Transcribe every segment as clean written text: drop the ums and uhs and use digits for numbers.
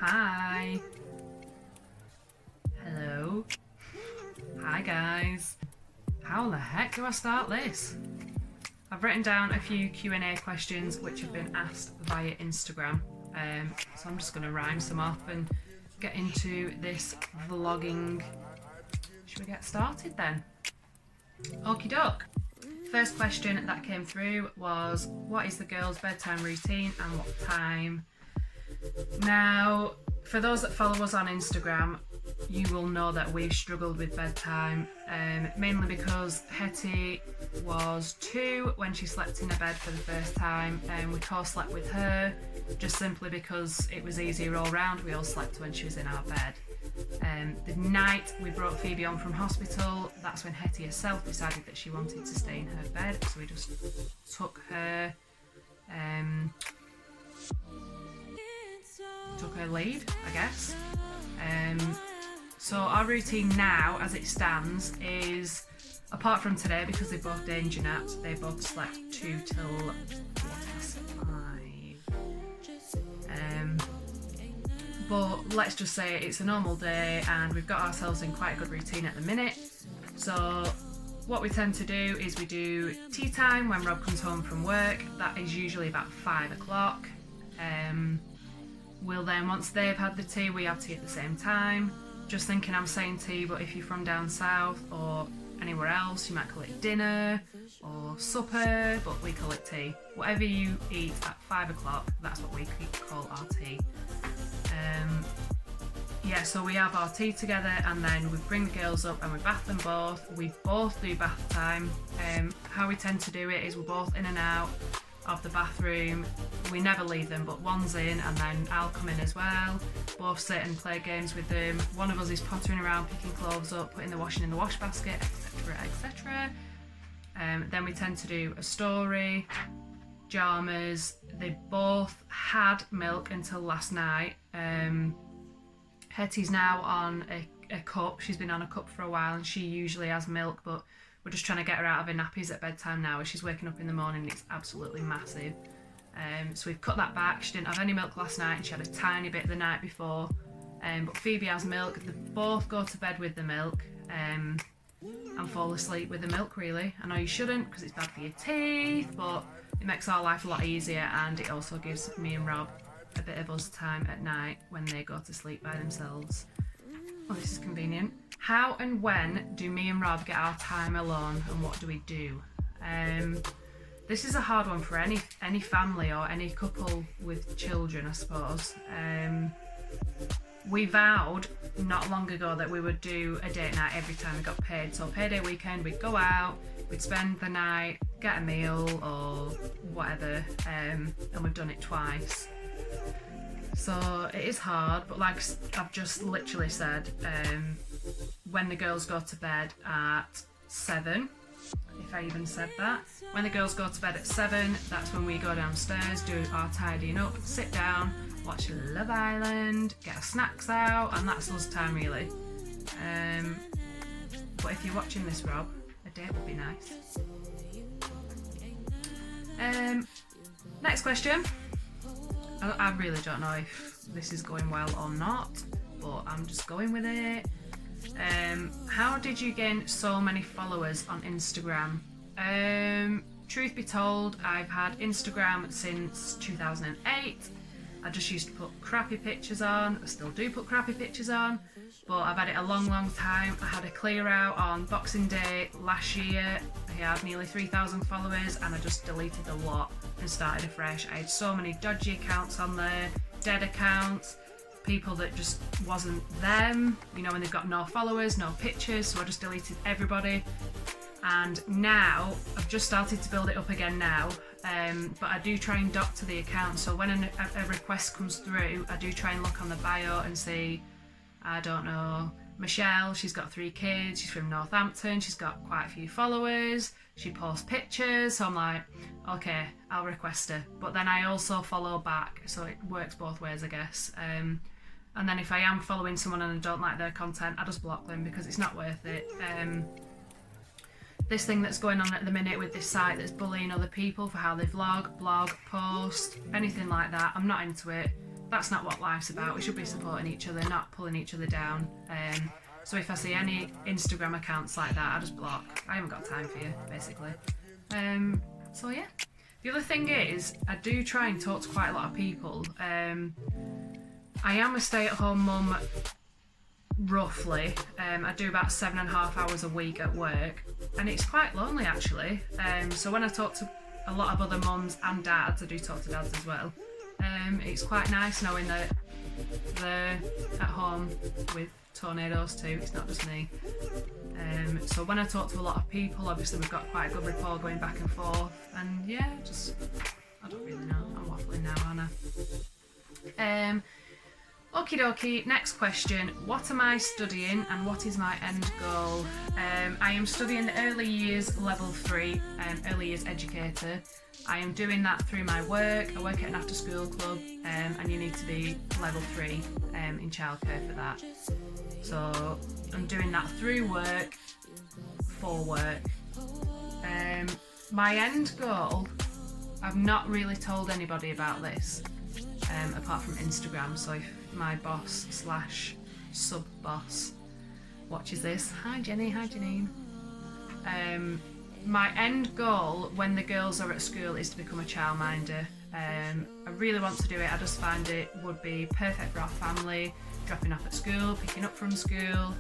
Hi. Hello. Hi guys. How the heck do I start this? I've written down a few Q&A questions which have been asked via Instagram. So I'm just going to rhyme some off and get into this vlogging. Should we get started then? Okie doke. First question that came through was, what is the girls' bedtime routine and what time? Now, for those that follow us on Instagram, you will know that we've struggled with bedtime, mainly because Hetty was 2 when she slept in a bed for the first time, and we co-slept with her just simply because it was easier all round. We all slept when she was in our bed. The night we brought Phoebe on from hospital, that's when Hetty herself decided that she wanted to stay in her bed, so we just took her lead, I guess. So our routine now, as it stands, is, apart from today, because they're both danger naps, they both slept 2 till 5. But let's just say it's a normal day and we've got ourselves in quite a good routine at the minute. So what we tend to do is we do tea time when Rob comes home from work. That is usually about 5 o'clock. We'll then, once they've had the tea, we have tea at the same time. Just thinking I'm saying tea, but if you're from down south or anywhere else, you might call it dinner or supper, but we call it tea. Whatever you eat at 5 o'clock, that's what we call our tea. Yeah, so we have our tea together and then we bring the girls up and we bath them both. We both do bath time. How we tend to do it is we're both in and out of the bathroom. We never leave them, but one's in and then I'll come in as well. Both sit and play games with them. One of us is pottering around, picking clothes up, putting the washing in the wash basket, etc, etc. Then we tend to do a story, pyjamas. They both had milk until last night. Hetty's now on a cup. She's been on a cup for a while and she usually has milk, but we're just trying to get her out of her nappies at bedtime now as she's waking up in the morning and it's absolutely massive. So we've cut that back. She didn't have any milk last night and she had a tiny bit the night before. But Phoebe has milk. They both go to bed with the milk and fall asleep with the milk, really. I know you shouldn't because it's bad for your teeth, but it makes our life a lot easier and it also gives me and Rob a bit of us time at night when they go to sleep by themselves. Oh, this is convenient. How and when do me and Rob get our time alone and what do we do? This is a hard one for any family or any couple with children, I suppose. We vowed not long ago that we would do a date night every time we got paid. So payday weekend, we'd go out, we'd spend the night, get a meal or whatever, and we've done it twice. So it is hard, but like I've just literally said, when the girls go to bed at 7, if I even said that, when the girls go to bed at 7, that's when we go downstairs, do our tidying up, sit down, watch Love Island, get our snacks out, and that's us time really. But if you're watching this, Rob, a date would be nice. Next question. I really don't know if this is going well or not, but I'm just going with it. How did you gain so many followers on Instagram? Truth be told, I've had Instagram since 2008. I just used to put crappy pictures on. I still do put crappy pictures on, but I've had it a long time. I had a clear out on Boxing Day last year. I had nearly 3,000 followers and I just deleted the lot and started afresh. I had so many dodgy accounts on there, dead accounts, people that just wasn't them, you know, when they've got no followers, no pictures, so I just deleted everybody. And now I've just started to build it up again now, but I do try and doctor the account. So when a request comes through, I do try and look on the bio and see, I don't know, Michelle, she's got 3 kids, she's from Northampton, she's got quite a few followers, she posts pictures, so I'm like, okay, I'll request her. But then I also follow back, so it works both ways, I guess. And then if I am following someone and I don't like their content, I just block them because it's not worth it. This thing that's going on at the minute with this site that's bullying other people for how they vlog, blog, post, anything like that, I'm not into it. that's not what life's about. We should be supporting each other, not pulling each other down. So if I see any Instagram accounts like that, I just block. I haven't got time for you, basically. So yeah. The other thing is, I do try and talk to quite a lot of people. I am a stay-at-home mum, roughly. I do about 7.5 hours a week at work, and it's quite lonely actually. So when I talk to a lot of other mums and dads, I do talk to dads as well, it's quite nice knowing that they're at home with tornadoes too, it's not just me. So when I talk to a lot of people, obviously we've got quite a good rapport going back and forth, and yeah, just, I don't really know, I'm waffling now, aren't I? Okie dokie, next question. What am I studying and what is my end goal? I am studying early years level 3, early years educator. I am doing that through my work. I work at an after school club, and you need to be level 3 in childcare for that. So I'm doing that through work, for work. My end goal, I've not really told anybody about this, apart from Instagram. So if my boss / sub boss watches this, hi Jenny, hi Janine. My end goal when the girls are at school is to become a childminder. I really want to do it. I just find it would be perfect for our family, dropping off at school, picking up from school.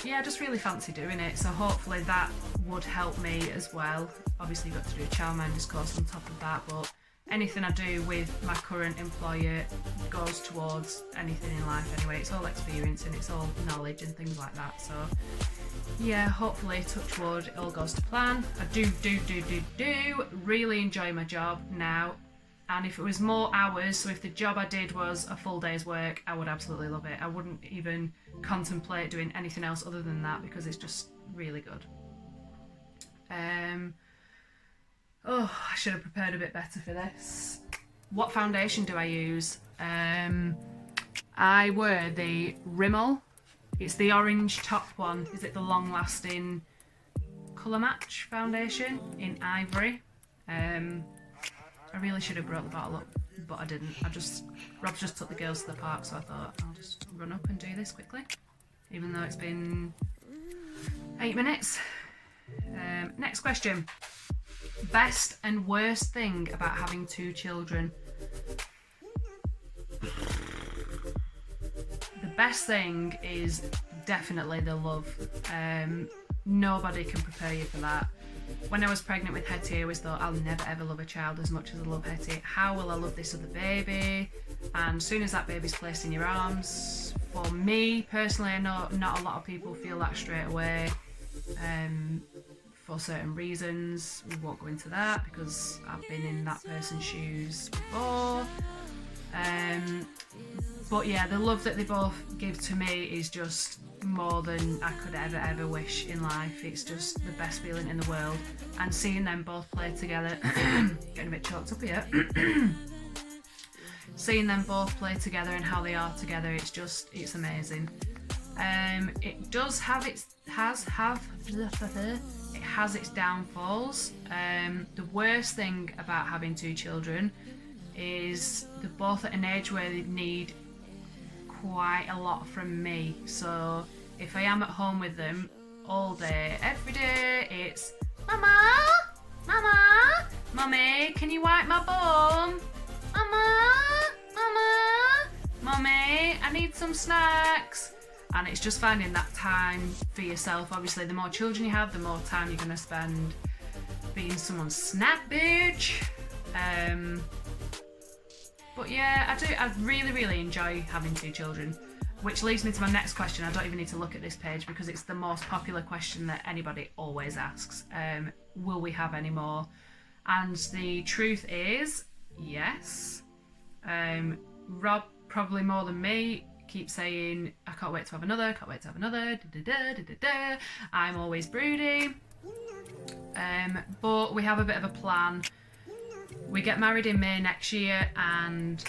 Yeah, I just really fancy doing it, so hopefully that would help me as well. Obviously you've got to do a childminder's course on top of that, but anything I do with my current employer goes towards anything in life anyway. It's all experience and it's all knowledge and things like that. So yeah, hopefully, touch wood, it all goes to plan. I do really enjoy my job now. And if it was more hours, so if the job I did was a full day's work, I would absolutely love it. I wouldn't even contemplate doing anything else other than that because it's just really good. Oh, I should have prepared a bit better for this. What foundation do I use? I wear the Rimmel. It's the orange top one. Is it the long lasting colour match foundation in ivory? I really should have brought the bottle up, but I didn't. Rob just took the girls to the park, so I thought I'll just run up and do this quickly, even though it's been 8 minutes. Next question. Best and worst thing about having 2 children? The best thing is definitely the love. Nobody can prepare you for that. When I was pregnant with Hetty, I always thought I'll never ever love a child as much as I love Hetty. How will I love this other baby? And as soon as that baby's placed in your arms, for me personally, I know not a lot of people feel that straight away. For certain reasons, we won't go into that because I've been in that person's shoes before. But yeah, the love that they both give to me is just more than I could ever wish in life. It's just the best feeling in the world, and seeing them both play together getting a bit choked up here. Seeing them both play together and how they are together, it's amazing. It does have it has its downfalls. The worst thing about having 2 children is they're both at an age where they need quite a lot from me. So if I am at home with them all day, every day, it's Mama, Mama, Mummy, can you wipe my bum? Mama, Mama, Mummy, I need some snacks. And it's just finding that time for yourself. Obviously, the more children you have, the more time you're going to spend being someone's snack bitch. But yeah, I really enjoy having 2 children, which leads me to my next question. I don't even need to look at this page because it's the most popular question that anybody always asks. Will we have any more? And the truth is, yes. Rob, probably more than me, keeps saying, I can't wait to have another, can't wait to have another, I'm always broody. But we have a bit of a plan. We get married in May next year, and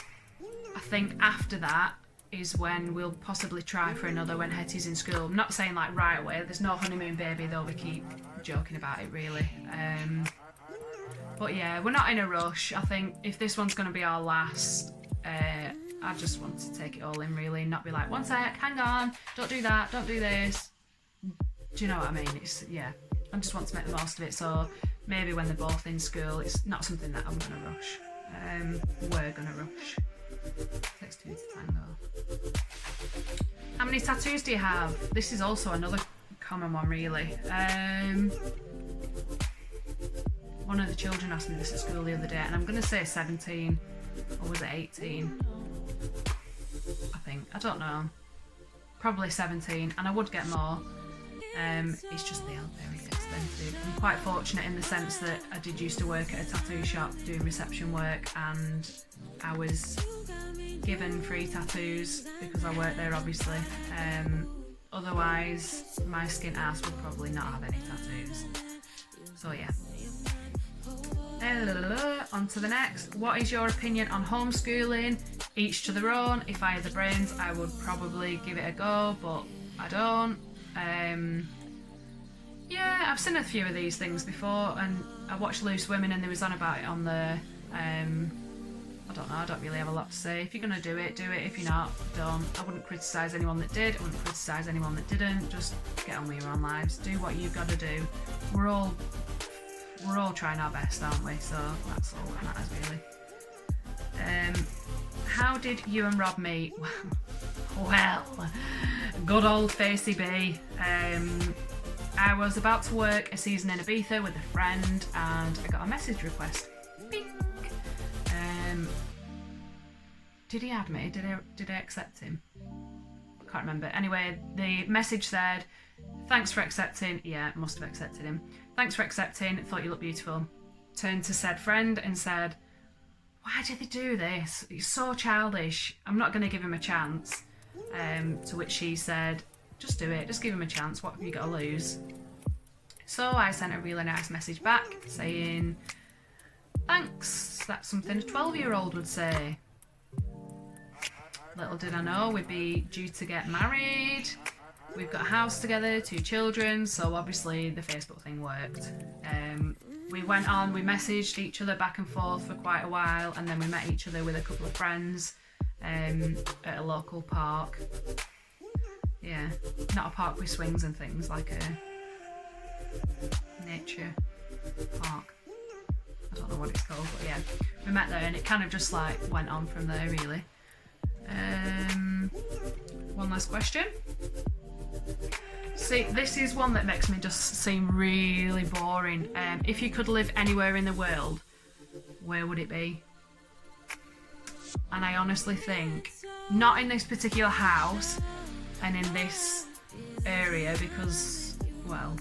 I think after that is when we'll possibly try for another when Hetty's in school. I'm not saying like right away, there's no honeymoon baby, though we keep joking about it really. But yeah, we're not in a rush. I think if this one's going to be our last, I just want to take it all in really, and not be like, one sec, hang on, don't do that, don't do this. Do you know what I mean? It's, yeah, I just want to make the most of it. So maybe when they're both in school, it's not something that I'm going to rush. We're going to rush. Takes two to tango. How many tattoos do you have? This is also another common one really. One of the children asked me this at school the other day, and I'm going to say 17, or was it 18? I think, I don't know. Probably 17, and I would get more. It's just they aren't very expensive. I'm quite fortunate in the sense that I did used to work at a tattoo shop doing reception work, and I was given free tattoos because I worked there obviously. Otherwise my skin ass would probably not have any tattoos. So yeah. On to the next. What is your opinion on homeschooling? Each to their own. If I had the brains I would probably give it a go, but I don't. Yeah, I've seen a few of these things before, and I watched Loose Women and they was on about it on the I don't know, I don't really have a lot to say. If you're going to do it, do it. If you're not, don't. I wouldn't criticise anyone that did, I wouldn't criticise anyone that didn't. Just get on with your own lives, do what you've got to do. We're all trying our best, aren't we? So that's all that matters really. How did you and Rob meet? Well, good old Facey B. I was about to work a season in Ibiza with a friend and I got a message request. Bing. Did he add me? Did I accept him? I can't remember. Anyway, the message said, thanks for accepting. Yeah, must have accepted him. Thanks for accepting. Thought you looked beautiful. Turned to said friend and said, why did they do this? It's so childish. I'm not going to give him a chance. To which she said, just do it. Just give him a chance. What have you got to lose? So I sent a really nice message back saying, thanks. That's something a 12-year-old would say. Little did I know we'd be due to get married. We've got a house together, 2 children, so obviously the Facebook thing worked. We went on, we messaged each other back and forth for quite a while, and then we met each other with a couple of friends at a local park. Yeah, not a park with swings and things, like a nature park. I don't know what it's called, but yeah, we met there and it kind of just like went on from there really. One last question. See, this is one that makes me just seem really boring. If you could live anywhere in the world, where would it be? And I honestly think, not in this particular house and in this area, because, well,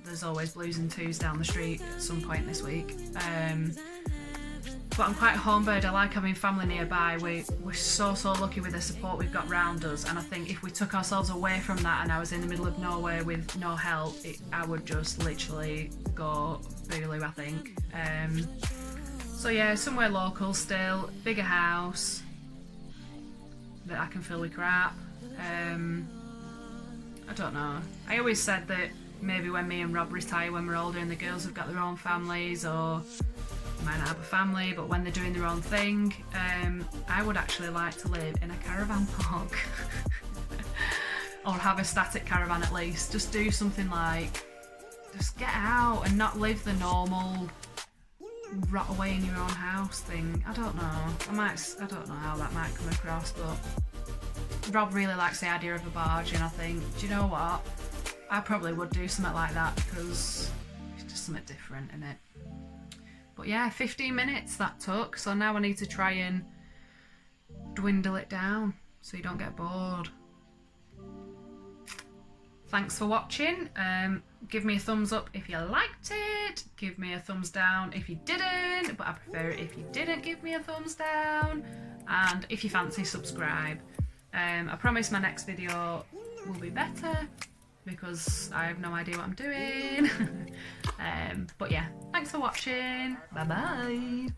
there's always Blues and Twos down the street at some point this week. But I'm quite a homebird. I like having family nearby. We're so lucky with the support we've got round us, and I think if we took ourselves away from that and I was in the middle of nowhere with no help, I would just literally go boogaloo, I think. So yeah, somewhere local still, bigger house that I can fill with crap. I don't know. I always said that maybe when me and Rob retire when we're older and the girls have got their own families, or might not have a family, but when they're doing their own thing, I would actually like to live in a caravan park. Or have a static caravan at least. Just do something like, just get out and not live the normal rot away in your own house thing. I don't know. I don't know how that might come across, but Rob really likes the idea of a barge, and I think, do you know what? I probably would do something like that because it's just something different, isn't it? But yeah, 15 minutes that took, so now I need to try and dwindle it down so you don't get bored. Thanks for watching. Give me a thumbs up if you liked it. Give me a thumbs down if you didn't, but I prefer it if you didn't give me a thumbs down. And if you fancy, subscribe. I promise my next video will be better because I have no idea what I'm doing. But yeah, thanks for watching. Bye bye.